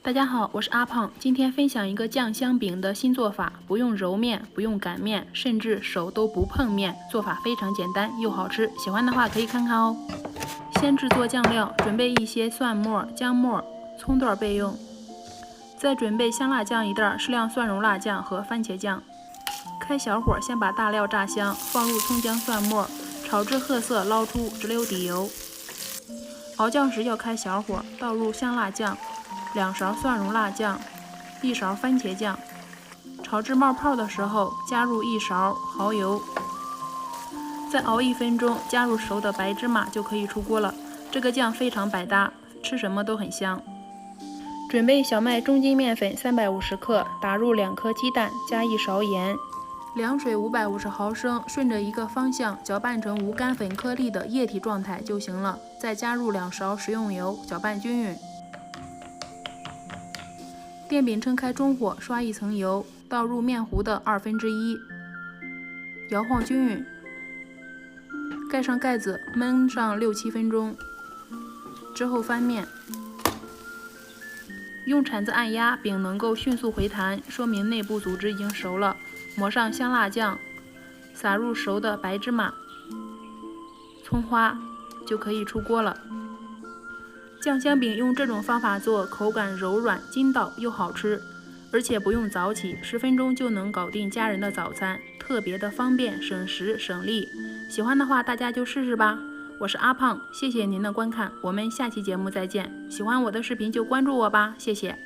大家好，我是阿胖，今天分享一个酱香饼的新做法，不用揉面，不用擀面，甚至手都不碰面，做法非常简单又好吃，喜欢的话可以看看哦。先制作酱料，准备一些蒜末、姜末、葱段备用，再准备香辣酱一袋，适量蒜蓉辣酱和番茄酱。开小火，先把大料炸香，放入葱姜蒜末，炒至褐色，捞出，直流底油。熬酱时要开小火，倒入香辣酱。2勺蒜蓉辣酱，1勺番茄酱，炒至冒泡的时候加入1勺蚝油，再熬1分钟，加入熟的白芝麻就可以出锅了。这个酱非常百搭，吃什么都很香。准备小麦中筋面粉350克，打入2颗鸡蛋，加1勺盐，凉水550毫升，顺着一个方向搅拌成无干粉颗粒的液体状态就行了。再加入2勺食用油，搅拌均匀。电饼撑开中火，刷1层油，倒入面糊的1/2，摇晃均匀，盖上盖子焖上6-7分钟，之后翻面，用铲子按压，饼能够迅速回弹，说明内部组织已经熟了。抹上香辣酱，撒入熟的白芝麻、葱花，就可以出锅了。酱香饼用这种方法做，口感柔软筋道又好吃，而且不用早起，10分钟就能搞定家人的早餐，特别的方便，省时省力。喜欢的话大家就试试吧。我是阿胖，谢谢您的观看，我们下期节目再见。喜欢我的视频就关注我吧，谢谢。